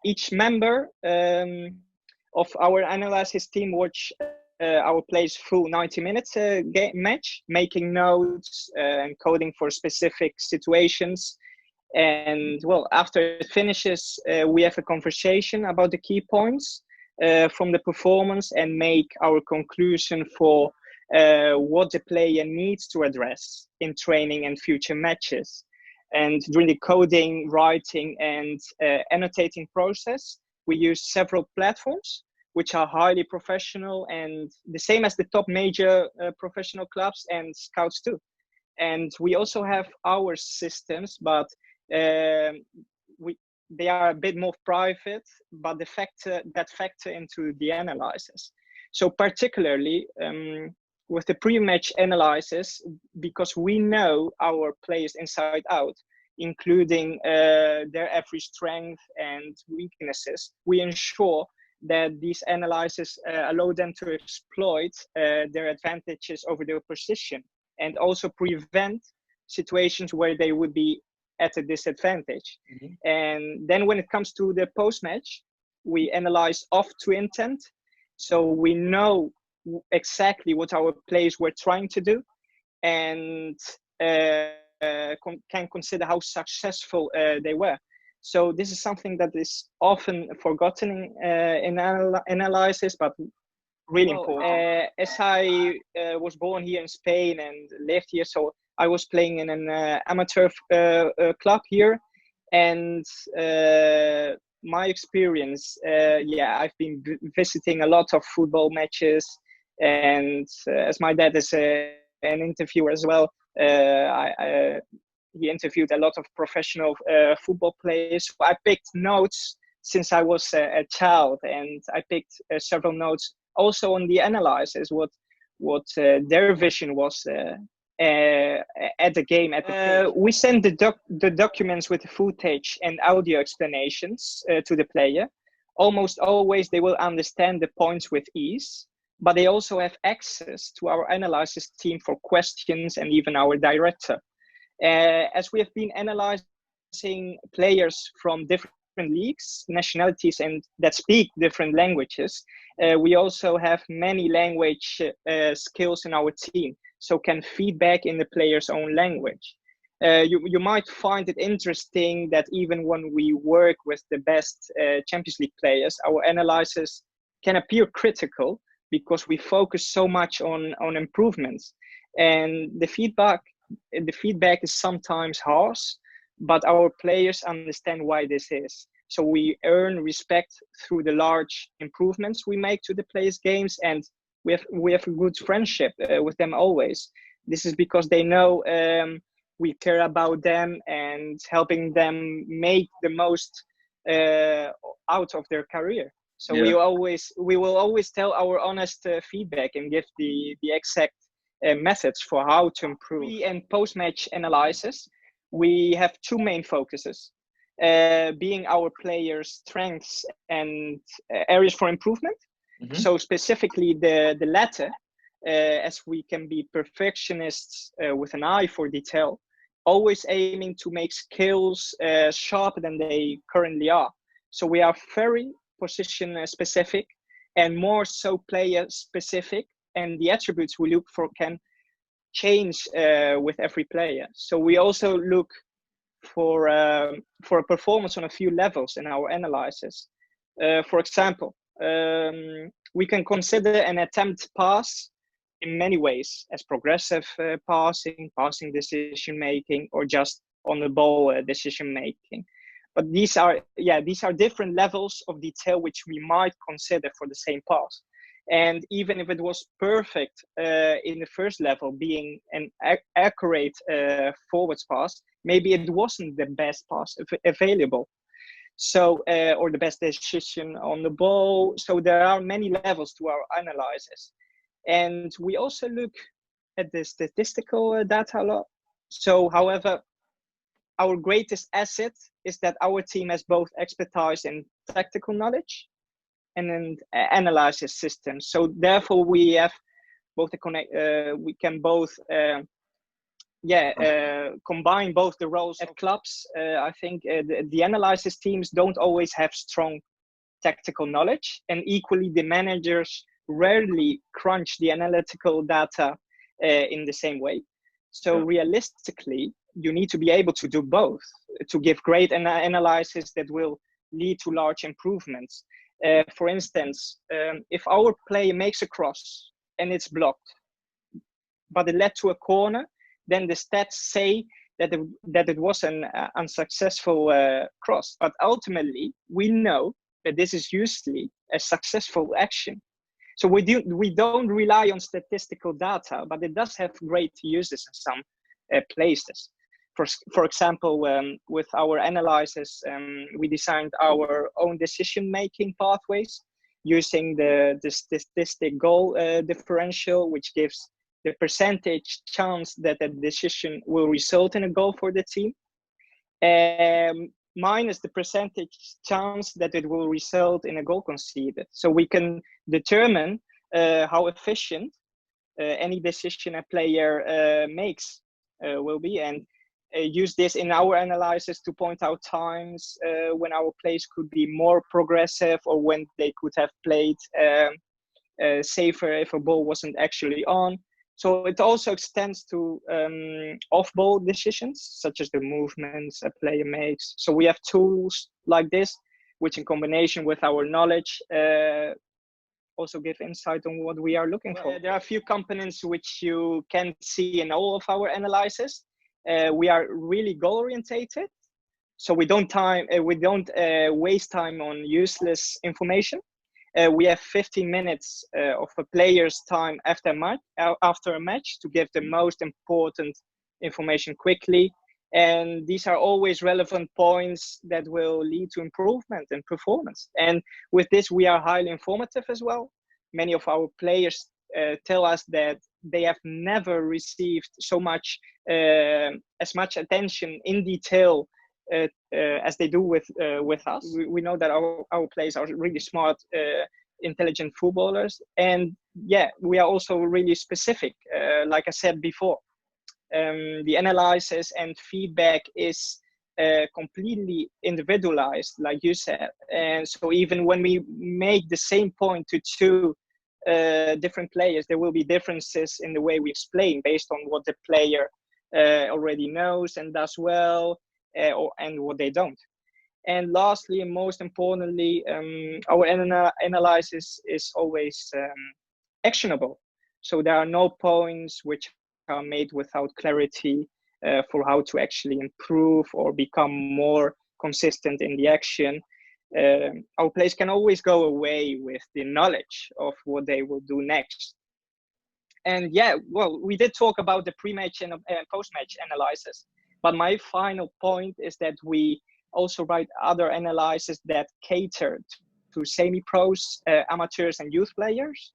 each member of our analysis team watch our plays through 90 minutes game match, making notes and coding for specific situations. And well, after it finishes, we have a conversation about the key points from the performance and make our conclusion for what the player needs to address in training and future matches. And during the coding, writing, and annotating process, we use several platforms which are highly professional and the same as the top major professional clubs and scouts too. And we also have our systems, but they are a bit more private, but that factor into the analysis. So particularly with the pre-match analysis, because we know our players inside out, including their every strength and weaknesses, we ensure that these analyses allow them to exploit their advantages over their position and also prevent situations where they would be at a disadvantage. Mm-hmm. And then when it comes to the post-match, we analyze off to intent. So we know exactly what our players were trying to do and can consider how successful they were. So this is something that is often forgotten in analysis, but really important. As I was born here in Spain and lived here, so I was playing in an amateur club here, and my experience, I've been visiting a lot of football matches, and as my dad is an interviewer as well, he interviewed a lot of professional football players. So I picked notes since I was a child, and I picked several notes also on the analysis, what their vision was at the game. We send the documents with the footage and audio explanations to the player. Almost always they will understand the points with ease, but they also have access to our analysis team for questions and even our director. As we have been analyzing players from different leagues, nationalities, and that speak different languages, we also have many language skills in our team, so can feedback in the player's own language. You might find it interesting that even when we work with the best Champions League players, our analysis can appear critical because we focus so much on improvements, and the feedback is sometimes harsh, but our players understand why this is. So we earn respect through the large improvements we make to the players' games, and we have a good friendship with them always. This is because they know we care about them and helping them make the most out of their career. So we will always tell our honest feedback and give the exact methods for how to improve. Pre and post-match analysis, we have two main focuses, being our players' strengths and areas for improvement. Mm-hmm. So specifically the latter, as we can be perfectionists with an eye for detail, always aiming to make skills sharper than they currently are. So we are very position specific and more so player specific, and the attributes we look for can change with every player. So we also look for a performance on a few levels in our analysis. For example, we can consider an attempt pass in many ways, as progressive passing decision making, or just on the ball decision making. But these are different levels of detail which we might consider for the same pass. And even if it was perfect in the first level, being an accurate forwards pass, maybe it wasn't the best pass available. So, or the best decision on the ball. So there are many levels to our analysis. And we also look at the statistical data a lot. So, however, our greatest asset is that our team has both expertise in tactical knowledge and an analysis systems. So therefore we have both we can both combine both the roles at clubs. I think the analysis teams don't always have strong tactical knowledge, and equally the managers rarely crunch the analytical data in the same way. So realistically, you need to be able to do both to give great analysis that will lead to large improvements. For instance, if our player makes a cross and it's blocked, but it led to a corner, then the stats say that it was an unsuccessful cross. But ultimately, we know that this is usually a successful action. So we don't rely on statistical data, but it does have great uses in some places. For example, with our analysis, we designed our own decision-making pathways using the statistic goal differential, which gives the percentage chance that a decision will result in a goal for the team, minus the percentage chance that it will result in a goal conceded. So we can determine how efficient any decision a player makes will be, and use this in our analysis to point out times when our plays could be more progressive, or when they could have played safer if a ball wasn't actually on. So it also extends to off-ball decisions, such as the movements a player makes. So we have tools like this, which in combination with our knowledge also give insight on what we are looking for. There are a few components which you can see in all of our analysis. We are really goal-orientated, so we don't waste time on useless information. We have 15 minutes of a player's time after a match to give the most important information quickly. And these are always relevant points that will lead to improvement in performance. And with this, we are highly informative as well. Many of our players tell us that they have never received as much attention in detail as they do with us. We know that our players are really smart, intelligent footballers, and we are also really specific. Like I said before, the analysis and feedback is completely individualized, like you said. And so even when we make the same point to two different players, there will be differences in the way we explain based on what the player already knows and does well, and what they don't. And lastly, and most importantly, our analysis is always actionable. So there are no points which are made without clarity for how to actually improve or become more consistent in the action. Our players can always go away with the knowledge of what they will do next. And we did talk about the pre-match and post-match analysis, but my final point is that we also write other analysis that cater to semi-pros, amateurs and youth players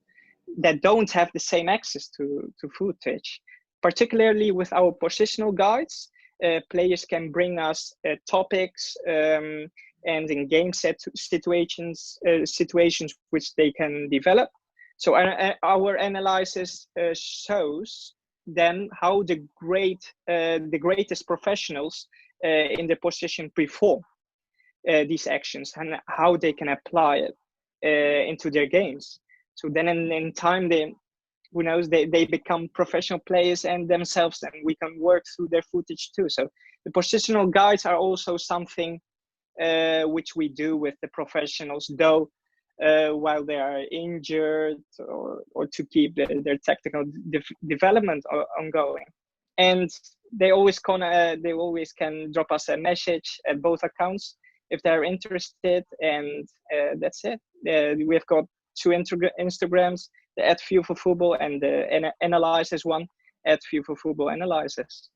that don't have the same access to footage. Particularly with our positional guides, players can bring us topics and in game situations which they can develop. So our analysis shows then how the greatest professionals in the position perform these actions and how they can apply it into their games. So then in time, they become professional players and themselves, and we can work through their footage too. So the positional guides are also something which we do with the professionals, though while they are injured or to keep their technical development ongoing. And they always can drop us a message at both accounts if they're interested, and that's it. We've got 2 Instagrams, the @View for Football and the analysis one @View for Football Analysis.